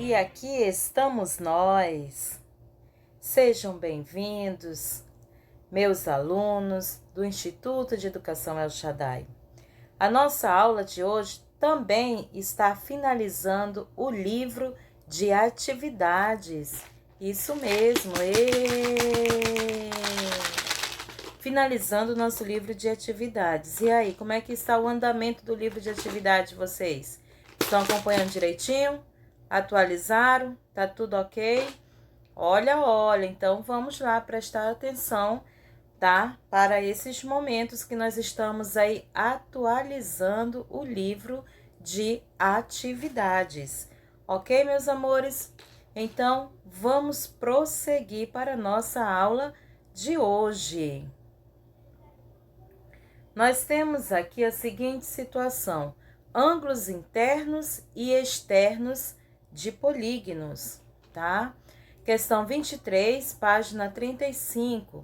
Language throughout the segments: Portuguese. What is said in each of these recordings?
E aqui estamos nós. Sejam bem-vindos, meus alunos do Instituto de Educação El Shaddai. A nossa aula de hoje também está finalizando o livro de atividades. Isso mesmo, finalizando o nosso livro de atividades. E aí, como é que está o andamento do livro de atividades de vocês? Estão acompanhando direitinho? Atualizaram? Tá tudo ok? Olha, então vamos lá prestar atenção, tá? Para esses momentos que nós estamos aí atualizando o livro de atividades. Ok, meus amores? Então, vamos prosseguir para a nossa aula de hoje. Nós temos aqui a seguinte situação: ângulos internos e externos de polígonos, tá? Questão 23, página 35.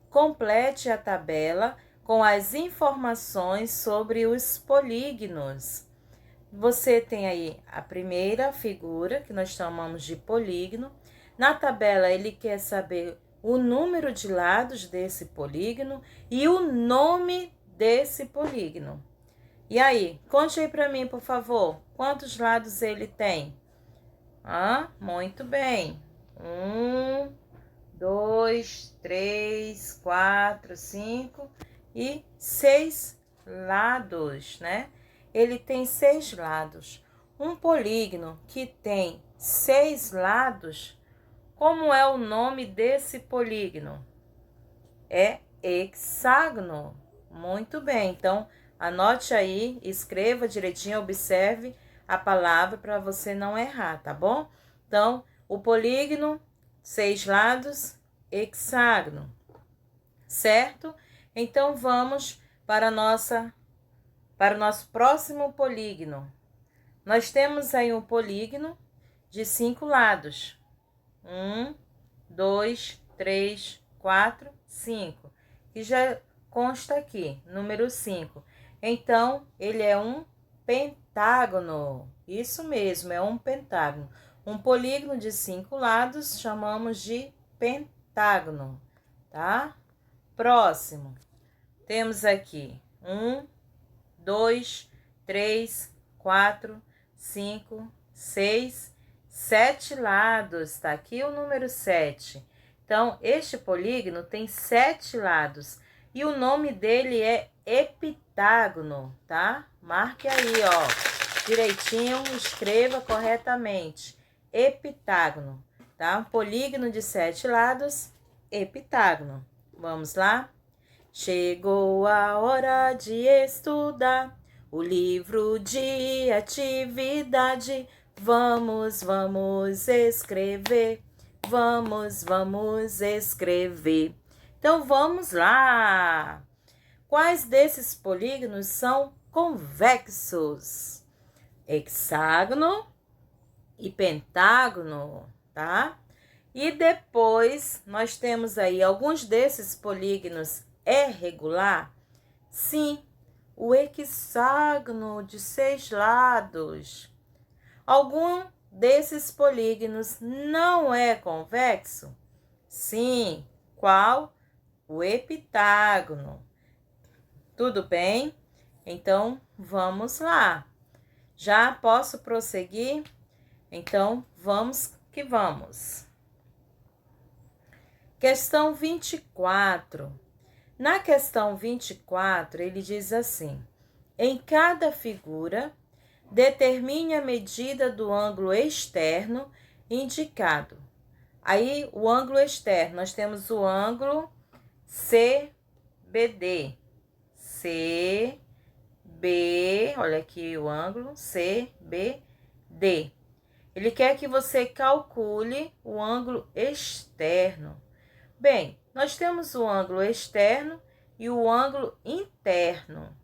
Complete a tabela com as informações sobre os polígonos. Você tem aí a primeira figura, que nós chamamos de polígono. Na tabela, ele quer saber o número de lados desse polígono e o nome desse polígono. E aí, conte aí para mim, por favor, quantos lados ele tem? Muito bem. 1, 2, 3, 4, 5 e 6 lados, né? Ele tem 6 lados. Um polígono que tem 6 lados, como é o nome desse polígono? É hexágono. Muito bem, então anote aí, escreva direitinho, observe a palavra para você não errar, tá bom? Então, o polígono, 6 lados, hexágono, certo? Então, vamos para o nosso próximo polígono. Nós temos aí um polígono de 5 lados. 1, 2, 3, 4, 5. E já consta aqui, número 5. Então, ele é um pentágono. Isso mesmo, é um pentágono. Um polígono de 5 lados chamamos de pentágono, tá? Próximo. Temos aqui 1, 2, 3, 4, 5, 6, 7 lados. Tá aqui o número 7. Então, este polígono tem 7 lados. E o nome dele é epitágono, tá? Marque aí, ó, direitinho, escreva corretamente. Epitágono, tá? Um polígono de 7 lados, epitágono. Vamos lá? Chegou a hora de estudar o livro de atividade. Vamos escrever. Vamos escrever. Então, vamos lá! Quais desses polígonos são convexos? Hexágono e pentágono, tá? E depois, nós temos aí alguns desses polígonos é regular? Sim, o hexágono de 6 lados. Algum desses polígonos não é convexo? Sim, qual? O epitágono. Tudo bem? Então, vamos lá. Já posso prosseguir? Então, vamos que vamos. Questão 24. Na questão 24, ele diz assim: em cada figura, determine a medida do ângulo externo indicado. Aí, o ângulo externo, nós temos o ângulo CBD. CB, olha aqui o ângulo CBD. Ele quer que você calcule o ângulo externo. Bem, nós temos o ângulo externo e o ângulo interno.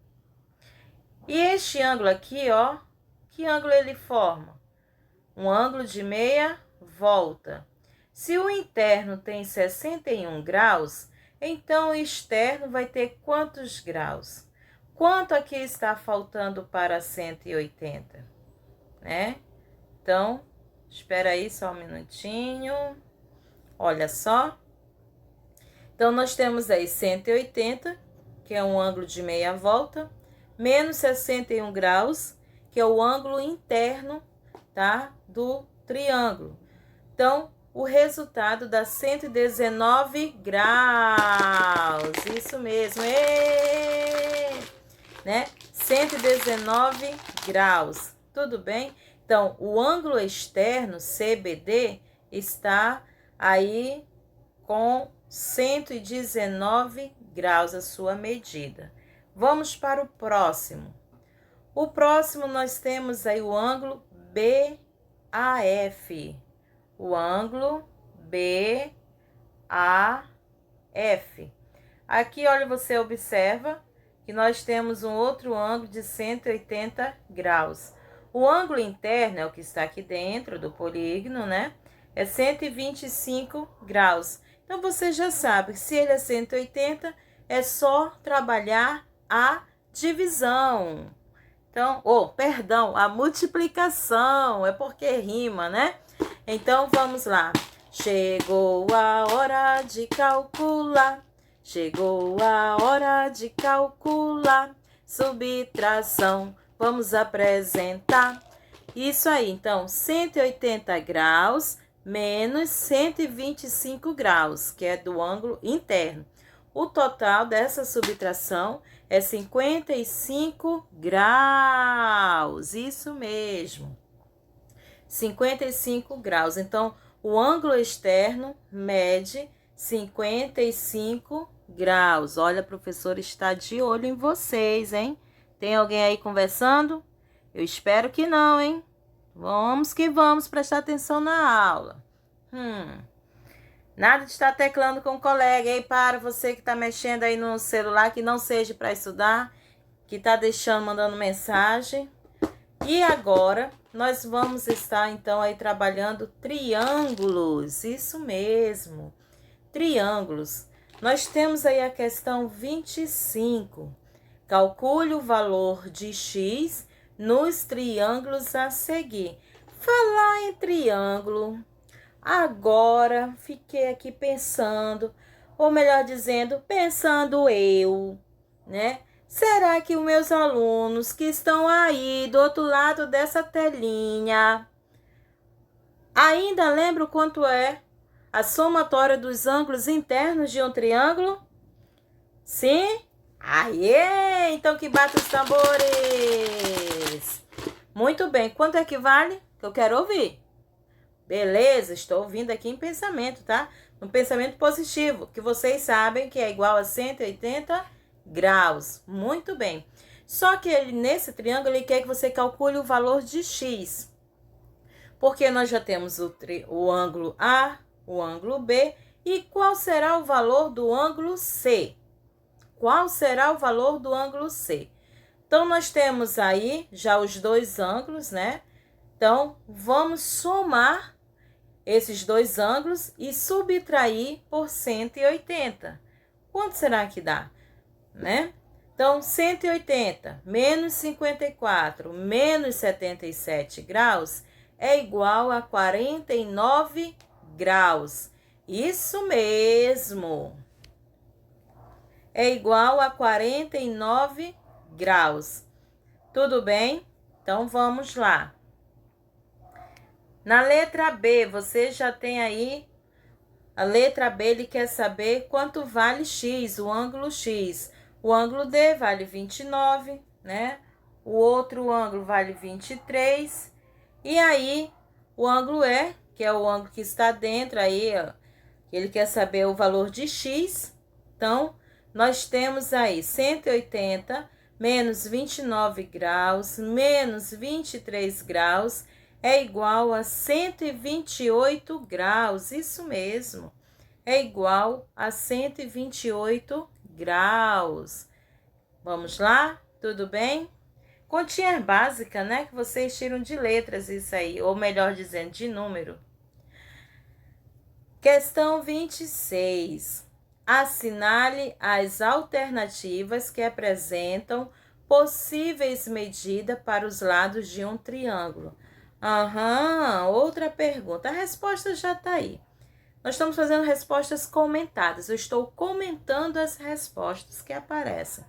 E este ângulo aqui, ó, que ângulo ele forma? Um ângulo de meia volta. Se o interno tem 61 graus, então o externo vai ter quantos graus? Quanto aqui está faltando para 180? Né? Então, Espera aí só um minutinho. Olha só. Então, nós temos aí 180, que é um ângulo de meia volta, menos 61 graus, que é o ângulo interno, tá? Do triângulo. Então, o resultado dá 119 graus. Isso mesmo. Né? 119 graus. Tudo bem? Então, o ângulo externo, CBD, está aí com 119 graus a sua medida. Vamos para o próximo. O próximo nós temos aí o ângulo BAF. O ângulo BAF. Aqui, olha, você observa que nós temos um outro ângulo de 180 graus. O ângulo interno é o que está aqui dentro do polígono, né? É 125 graus. Então, você já sabe que se ele é 180, é só trabalhar a divisão. Então, perdão, a multiplicação, é porque rima, né? Então, vamos lá. Chegou a hora de calcular. Chegou a hora de calcular. Subtração, vamos apresentar. Isso aí, então, 180 graus menos 125 graus, que é do ângulo interno. O total dessa subtração é 55 graus, isso mesmo, 55 graus. Então, o ângulo externo mede 55 graus. Olha, a professora está de olho em vocês, hein? Tem alguém aí conversando? Eu espero que não, hein? Vamos que vamos prestar atenção na aula. Nada de estar teclando com o colega. Ei, para você que está mexendo aí no celular, que não seja para estudar, que está mandando mensagem. E agora, nós vamos estar, então, aí trabalhando triângulos. Isso mesmo, triângulos. Nós temos aí a questão 25. Calcule o valor de x nos triângulos a seguir. Falar em triângulo, agora fiquei aqui pensando, ou melhor dizendo, pensando eu, né? Será que os meus alunos que estão aí do outro lado dessa telinha ainda lembram quanto é a somatória dos ângulos internos de um triângulo? Sim? Aê! Então que bata os tambores! Muito bem, quanto é que vale? Que eu quero ouvir. Beleza, estou ouvindo aqui em pensamento, tá? No pensamento positivo, que vocês sabem que é igual a 180 graus. Muito bem. Só que nesse triângulo ele quer que você calcule o valor de x. Porque nós já temos o ângulo A, o ângulo B. E qual será o valor do ângulo C? Qual será o valor do ângulo C? Então, nós temos aí já os dois ângulos, né? Então, vamos somar esses dois ângulos e subtrair por 180. Quanto será que dá? Né? Então, 180 menos 54 menos 77 graus é igual a 49 graus. Isso mesmo. É igual a 49 graus. Tudo bem? Então, vamos lá. Na letra B, você já tem aí a letra B, ele quer saber quanto vale x, o ângulo x. O ângulo D vale 29, né? O outro ângulo vale 23. E aí, o ângulo E, que é o ângulo que está dentro aí, ó, ele quer saber o valor de x. Então, nós temos aí 180 menos 29 graus menos 23 graus é igual a 128 graus. Isso mesmo, é igual a 128 graus. Vamos lá? Tudo bem? Continha básica, né? Que vocês tiram de letras isso aí, ou melhor dizendo, de número. Questão 26. Assinale as alternativas que apresentam possíveis medidas para os lados de um triângulo. Aham, outra pergunta. A resposta já está aí. Nós estamos fazendo respostas comentadas. Eu estou comentando as respostas que aparecem.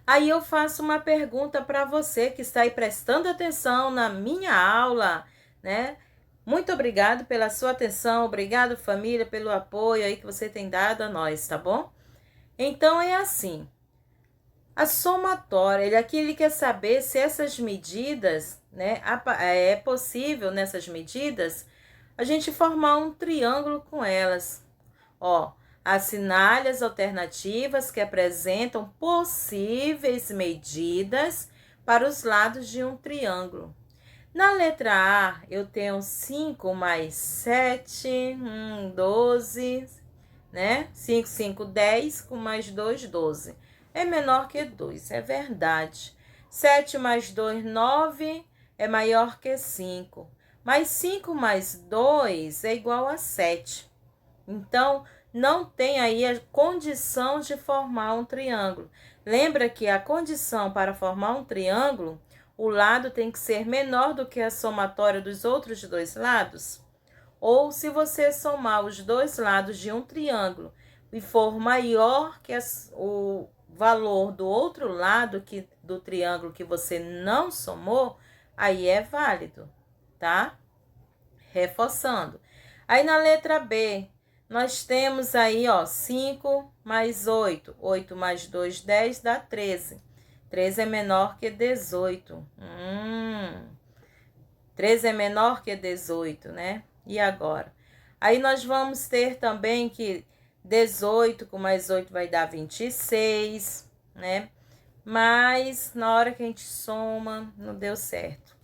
Aí eu faço uma pergunta para você que está aí prestando atenção na minha aula, né? Muito obrigado pela sua atenção, obrigado família pelo apoio aí que você tem dado a nós, tá bom? Então é assim, a somatória, aqui ele quer saber se essas medidas, né, é possível nessas medidas a gente formar um triângulo com elas. Ó, assinale as alternativas que apresentam possíveis medidas para os lados de um triângulo. Na letra A, eu tenho 5 mais 7, 12, né? 5, 5, 10, com mais 2, 12. É menor que 2, é verdade. 7 mais 2, 9, é maior que 5. Mas 5 mais 2 é igual a 7. Então, não tem aí a condição de formar um triângulo. Lembra que a condição para formar um triângulo, o lado tem que ser menor do que a somatória dos outros dois lados? Ou se você somar os dois lados de um triângulo e for maior que o valor do outro lado do triângulo que você não somou, aí é válido, tá? Reforçando. Aí na letra B, nós temos aí, ó, 5 mais 8. 8 mais 2, 10, dá 13. 13 é menor que 18. 13 é menor que 18, né? E agora? Aí nós vamos ter também que 18 com mais 8 vai dar 26, né? Mas na hora que a gente soma, não deu certo.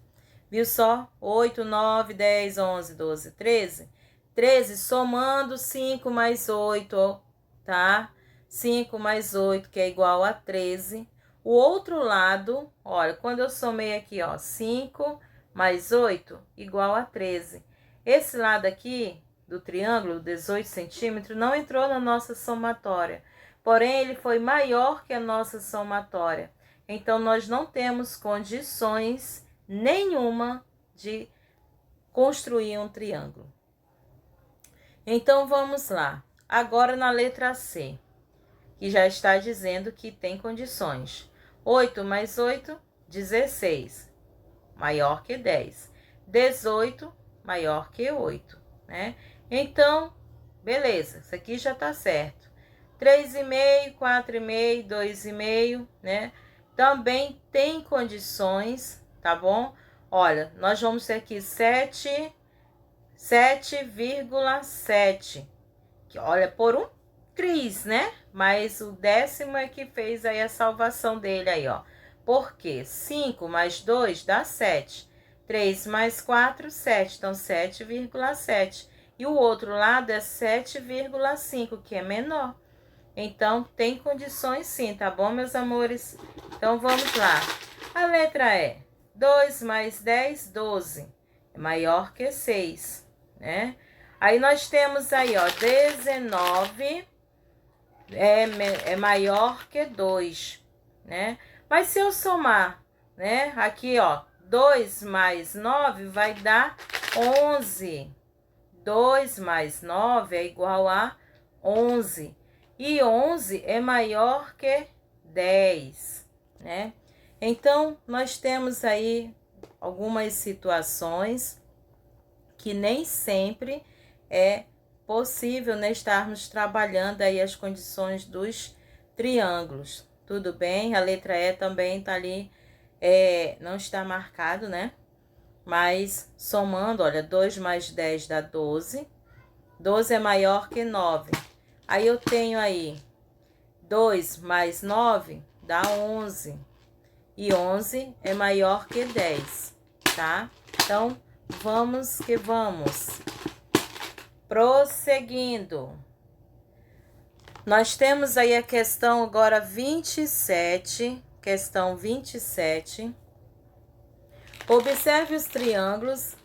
Viu só? 8, 9, 10, 11, 12, 13. 13 somando 5 mais 8, tá? 5 mais 8, que é igual a 13. O outro lado, olha, quando eu somei aqui, ó, 5 mais 8, igual a 13. Esse lado aqui do triângulo, 18 centímetros, não entrou na nossa somatória. Porém, ele foi maior que a nossa somatória. Então, nós não temos condições nenhuma de construir um triângulo. Então, vamos lá. Agora na letra C, que já está dizendo que tem condições. 8 mais 8, 16, maior que 10. 18, maior que 8, né? Então, beleza, isso aqui já está certo. 3,5, 4,5, 2,5, né? Também tem condições, tá bom? Olha, nós vamos ter aqui 7,7. Que olha, por um triz, né? Mas o décimo é que fez aí a salvação dele aí, ó. Por quê? 5 mais 2 dá 7. 3 mais 4, 7. Então, 7,7. E o outro lado é 7,5, que é menor. Então, tem condições sim, tá bom, meus amores? Então, vamos lá. A letra E. 2 mais 10, 12. É maior que 6, né? Aí, nós temos aí, ó, 19 é maior que 2, né? Mas se eu somar, né? Aqui, ó, 2 mais 9 vai dar 11. 2 mais 9 é igual a 11. E 11 é maior que 10, né? Então, nós temos aí algumas situações que nem sempre é possível, né, estarmos trabalhando aí as condições dos triângulos. Tudo bem? A letra E também tá ali, não está marcado, né? Mas somando, olha, 2 mais 10 dá 12. 12 é maior que 9. Aí eu tenho aí 2 mais 9 dá 11. E 11 é maior que 10, tá? Então, vamos que vamos. Prosseguindo. Nós temos aí a questão agora 27. Questão 27. Observe os triângulos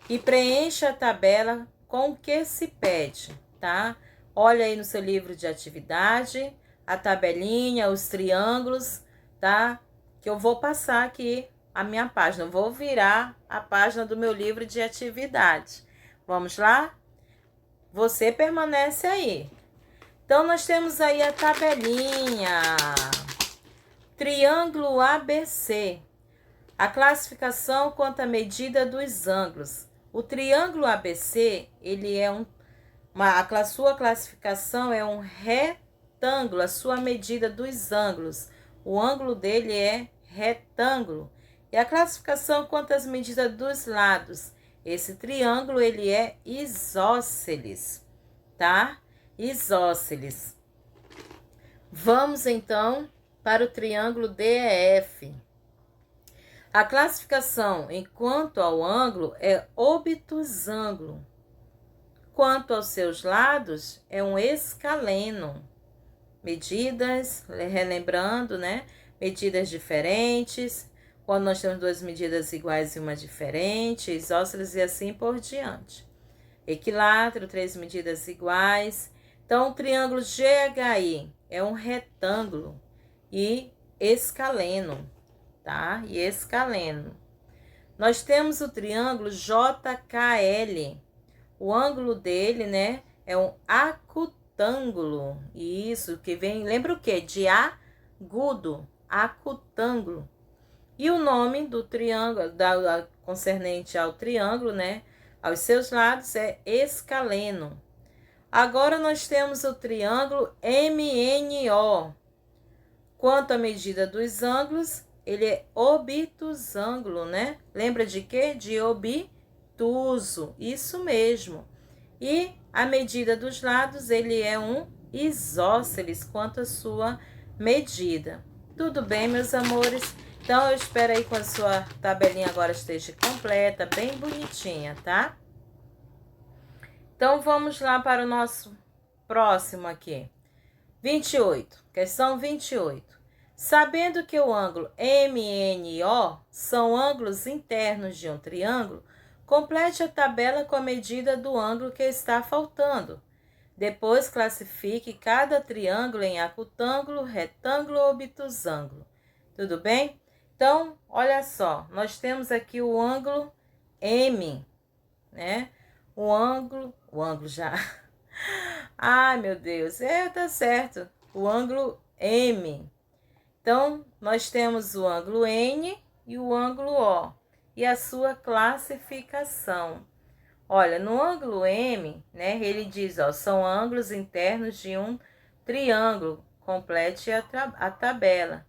e preencha a tabela com o que se pede, tá? Olha aí no seu livro de atividade, a tabelinha, os triângulos, tá? Que eu vou passar aqui a minha página. Eu vou virar a página do meu livro de atividade. Vamos lá? Você permanece aí. Então, nós temos aí a tabelinha. Triângulo ABC. A classificação quanto à medida dos ângulos. O triângulo ABC, ele é a sua classificação é um retângulo, a sua medida dos ângulos. O ângulo dele é retângulo. E a classificação quanto às medidas dos lados. Esse triângulo, ele é isósceles, tá? Isósceles. Vamos, então, para o triângulo DEF. A classificação enquanto ao ângulo é obtusângulo. Quanto aos seus lados, é um escaleno. Medidas, relembrando, né? Medidas diferentes. Quando nós temos duas medidas iguais e uma diferente, isósceles e assim por diante. Equilátero, três medidas iguais. Então, o triângulo GHI é um retângulo e escaleno, tá? E escaleno. Nós temos o triângulo JKL. O ângulo dele, né, é um acutângulo. Isso, que vem, lembra o quê? De agudo, acutângulo. E o nome do triângulo, concernente ao triângulo, né, aos seus lados, é escaleno. Agora nós temos o triângulo MNO. Quanto à medida dos ângulos, ele é obtusângulo, né? Lembra de quê? De obtuso, isso mesmo. E a medida dos lados, ele é um isósceles quanto à sua medida. Tudo bem, meus amores? Então, eu espero aí que a sua tabelinha agora esteja completa, bem bonitinha, tá? Então, vamos lá para o nosso próximo aqui. 28, questão 28. Sabendo que o ângulo MNO são ângulos internos de um triângulo, complete a tabela com a medida do ângulo que está faltando. Depois, classifique cada triângulo em acutângulo, retângulo ou obtusângulo. Tudo bem? Então, olha só, nós temos aqui o ângulo M, né? O ângulo já. Ai, meu Deus, tá certo. O ângulo M. Então, nós temos o ângulo N e o ângulo O. E a sua classificação. Olha, no ângulo M, né, ele diz, ó, são ângulos internos de um triângulo. Complete a tabela.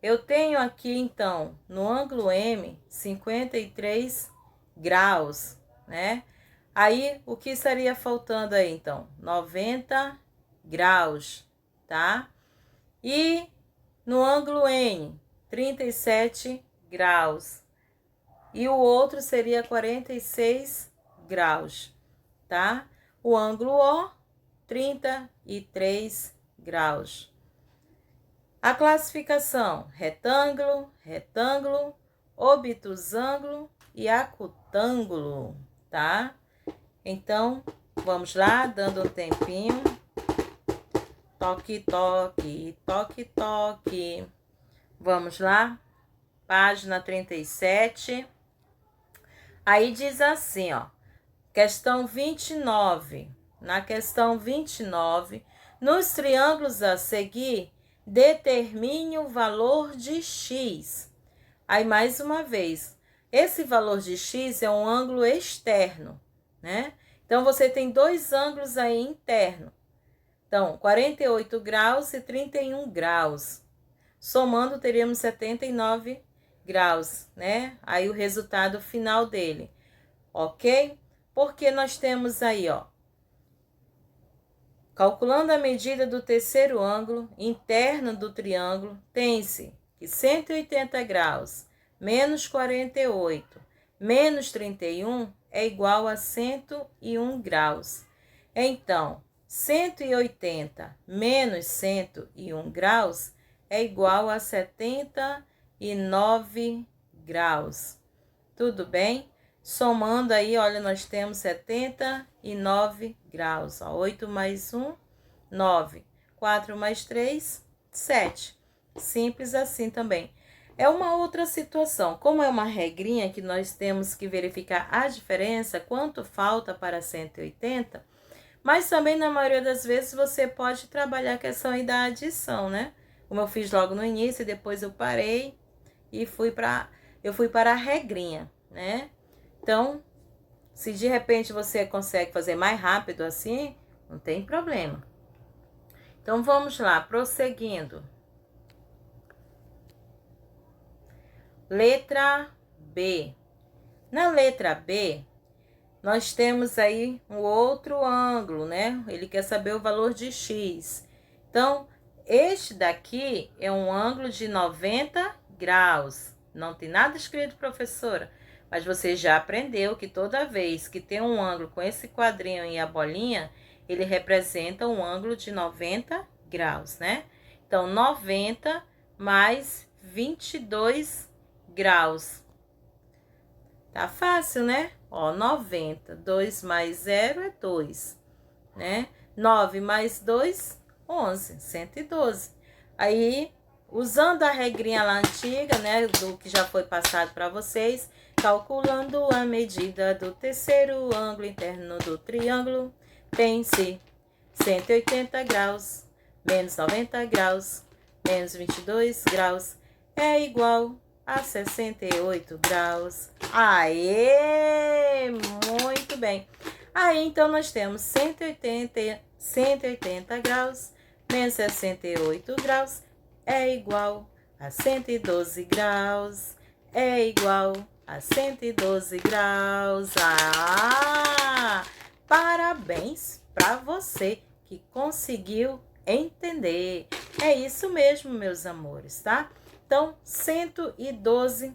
Eu tenho aqui, então, no ângulo M, 53 graus, né? Aí, o que estaria faltando aí, então? 90 graus, tá? E no ângulo N, 37 graus. E o outro seria 46 graus, tá? O ângulo O, 33 graus. A classificação: retângulo, retângulo, obtusângulo e acutângulo, tá? Então, vamos lá, dando um tempinho. Toque, toque, toque, toque. Vamos lá, página 37. Aí diz assim, ó, questão 29. Na questão 29, nos triângulos a seguir, determine o valor de x. Aí, mais uma vez, esse valor de x é um ângulo externo, né? Então, você tem dois ângulos aí internos. Então, 48 graus e 31 graus. Somando, teríamos 79 graus, né? Aí, o resultado final dele, ok? Porque nós temos aí, ó, calculando a medida do terceiro ângulo interno do triângulo, tem-se que 180 graus menos 48 menos 31 é igual a 101 graus. Então, 180 menos 101 graus é igual a 79 graus. Tudo bem? Somando aí, olha, nós temos 79 graus. Ó, 8 mais 1, 9. 4 mais 3, 7. Simples assim também. É uma outra situação. Como é uma regrinha que nós temos que verificar a diferença, quanto falta para 180, mas também na maioria das vezes você pode trabalhar a questão aí da adição, né? Como eu fiz logo no início, depois eu parei e fui para a regrinha, né? Então, se de repente você consegue fazer mais rápido assim, não tem problema. Então vamos lá, prosseguindo. Letra B. Na letra B, nós temos aí um outro ângulo, né? Ele quer saber o valor de x. Então, este daqui é um ângulo de 90 graus. Não tem nada escrito, professora, mas você já aprendeu que toda vez que tem um ângulo com esse quadrinho e a bolinha, ele representa um ângulo de 90 graus, né? Então, 90 mais 22 graus. Tá fácil, né? Ó, 90. 2 mais 0 é 2, né? 9 mais 2, 11. 112. Aí, usando a regrinha lá antiga, né? Do que já foi passado para vocês, calculando a medida do terceiro ângulo interno do triângulo, tem-se 180 graus menos 90 graus menos 22 graus é igual a 68 graus. Aê! Muito bem. Aí, então, nós temos 180 graus menos 68 graus é igual a 112 graus. É igual a 112 graus. Ah! Parabéns para você que conseguiu entender. É isso mesmo, meus amores, tá? Então, 112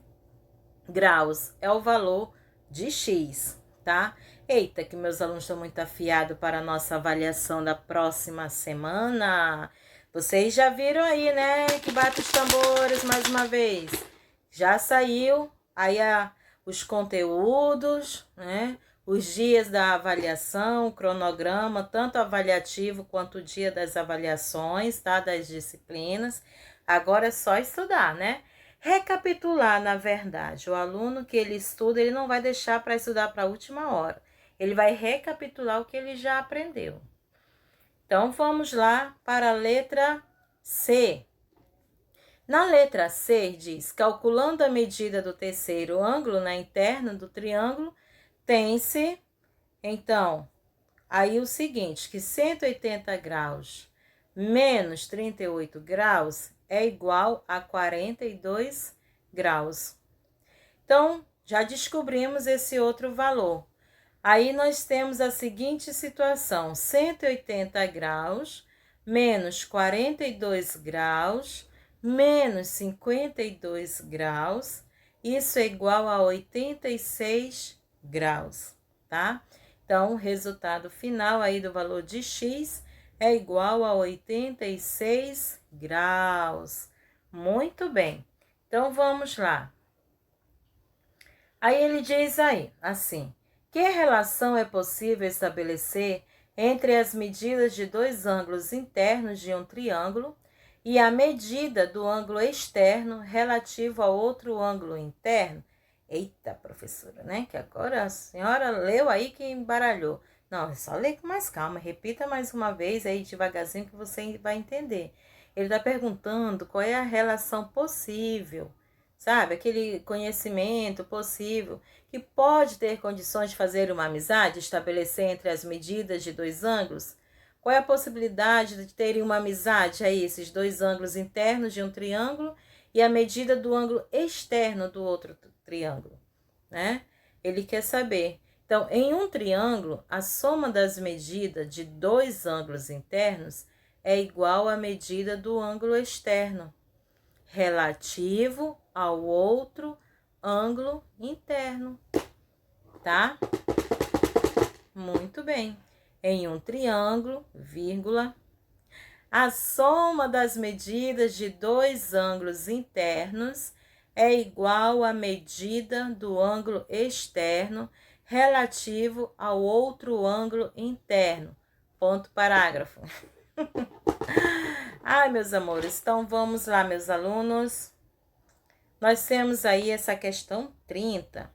graus é o valor de x, tá? Eita, que meus alunos estão muito afiados para a nossa avaliação da próxima semana. Vocês já viram aí, né? Que bate os tambores mais uma vez. Já saiu aí os conteúdos, né? Os dias da avaliação, o cronograma, tanto avaliativo quanto o dia das avaliações, tá? Das disciplinas. Agora é só estudar, né? Recapitular, na verdade. O aluno que ele estuda, ele não vai deixar para estudar para a última hora. Ele vai recapitular o que ele já aprendeu. Então, vamos lá para a letra C. Na letra C, diz, calculando a medida do terceiro ângulo na interna do triângulo, tem-se, então, aí o seguinte, que 180 graus menos 38 graus é igual a 42 graus. Então, já descobrimos esse outro valor. Aí nós temos a seguinte situação, 180 graus menos 42 graus menos 52 graus, isso é igual a 86 graus, tá? Então, o resultado final aí do valor de x é igual a 86 graus. Muito bem. Então, vamos lá. Aí ele diz aí, assim, que relação é possível estabelecer entre as medidas de dois ângulos internos de um triângulo e a medida do ângulo externo relativo a outro ângulo interno? Eita, professora, né? Que agora a senhora leu aí que embaralhou. Não, é só ler com mais calma. Repita mais uma vez aí devagarzinho que você vai entender. Ele está perguntando qual é a relação possível, sabe? Aquele conhecimento possível que pode ter condições de fazer uma amizade, estabelecer entre as medidas de dois ângulos. Qual é a possibilidade de terem uma amizade aí, esses dois ângulos internos de um triângulo e a medida do ângulo externo do outro triângulo, né? Ele quer saber. Então, em um triângulo, a soma das medidas de dois ângulos internos é igual à medida do ângulo externo, relativo ao outro ângulo interno, tá? Muito bem. Em um triângulo, vírgula, a soma das medidas de dois ângulos internos é igual à medida do ângulo externo relativo ao outro ângulo interno. Ponto parágrafo. Ai, meus amores, então vamos lá, meus alunos. Nós temos aí essa questão 30.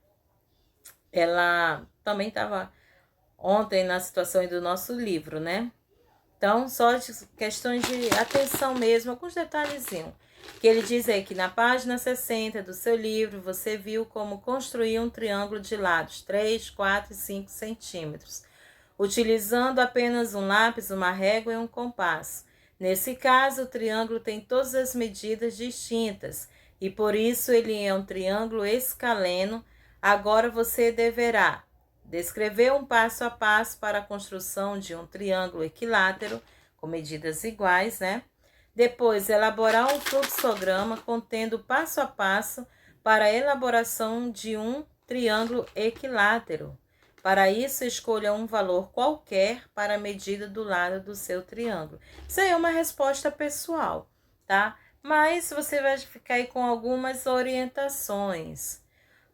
Ela também estava ontem na situação aí do nosso livro, né? Então, só questões de atenção mesmo, alguns detalhezinhos. Que ele diz aí que na página 60 do seu livro, você viu como construir um triângulo de lados 3, 4 e 5 centímetros, utilizando apenas um lápis, uma régua e um compasso. Nesse caso, o triângulo tem todas as medidas distintas e por isso ele é um triângulo escaleno. Agora você deverá descrever um passo a passo para a construção de um triângulo equilátero com medidas iguais, né? Depois, elaborar um fluxograma contendo passo a passo para a elaboração de um triângulo equilátero. Para isso, escolha um valor qualquer para a medida do lado do seu triângulo. Isso aí é uma resposta pessoal, tá? Mas você vai ficar aí com algumas orientações.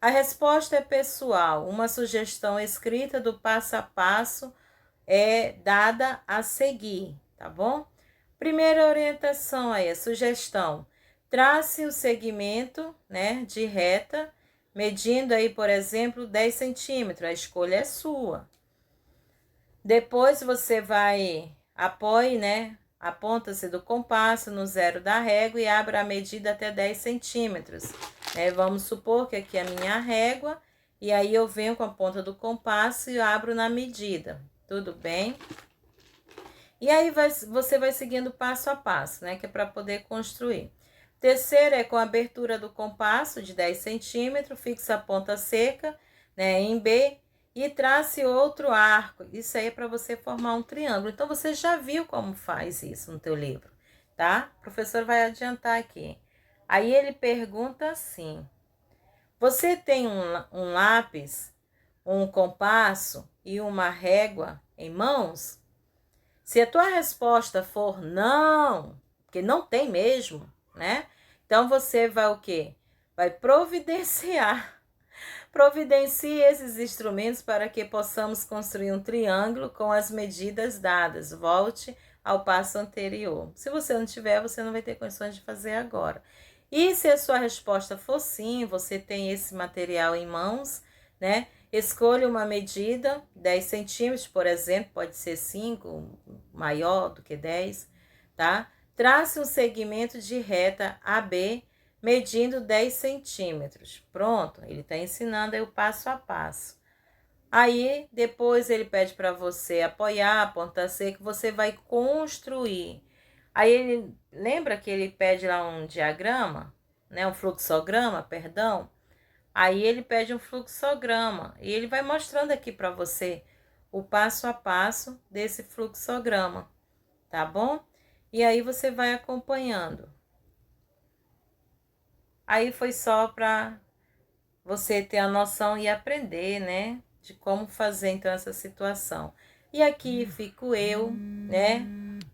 A resposta é pessoal. Uma sugestão escrita do passo a passo é dada a seguir, tá bom? Primeira orientação aí, a sugestão. Trace o segmento, né, de reta, medindo aí, por exemplo, 10 centímetros. A escolha é sua. Depois você apoie, né, a ponta-se do compasso no zero da régua e abra a medida até 10 centímetros. Vamos supor que aqui é a minha régua, e aí eu venho com a ponta do compasso e abro na medida. Tudo bem? E aí você vai seguindo passo a passo, né? Que é para poder construir. Terceiro é com a abertura do compasso de 10 centímetros, fixa a ponta seca, né, em B e trace outro arco. Isso aí é para você formar um triângulo. Então, você já viu como faz isso no teu livro, tá? O professor vai adiantar aqui. Aí ele pergunta assim: você tem um lápis, um compasso e uma régua em mãos? Se a tua resposta for não, porque não tem mesmo, né? Então você vai o quê? Vai providenciar. Providencie esses instrumentos para que possamos construir um triângulo com as medidas dadas. Volte ao passo anterior. Se você não tiver, você não vai ter condições de fazer agora. E se a sua resposta for sim, você tem esse material em mãos, né? Escolha uma medida, 10 centímetros, por exemplo, pode ser 5, maior do que 10, tá? Trace um segmento de reta AB, medindo 10 centímetros. Pronto, ele está ensinando aí o passo a passo. Aí, depois ele pede para você apoiar a ponta seca, você vai construir. Aí, ele lembra que ele pede lá um diagrama, né? Um fluxograma, perdão. Aí ele pede um fluxograma e ele vai mostrando aqui para você o passo a passo desse fluxograma, tá bom? E aí você vai acompanhando. Aí foi só para você ter a noção e aprender, né? De como fazer então essa situação. E aqui fico eu, né?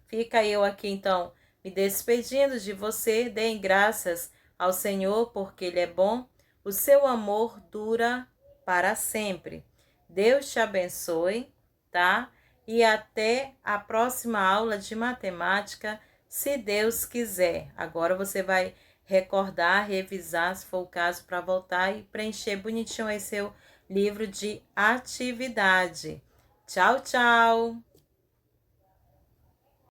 Fica eu aqui então me despedindo de você. Deem graças ao Senhor porque Ele é bom. O seu amor dura para sempre. Deus te abençoe, tá? E até a próxima aula de matemática, se Deus quiser. Agora você vai recordar, revisar, se for o caso, para voltar e preencher bonitinho aí seu livro de atividade. Tchau, tchau!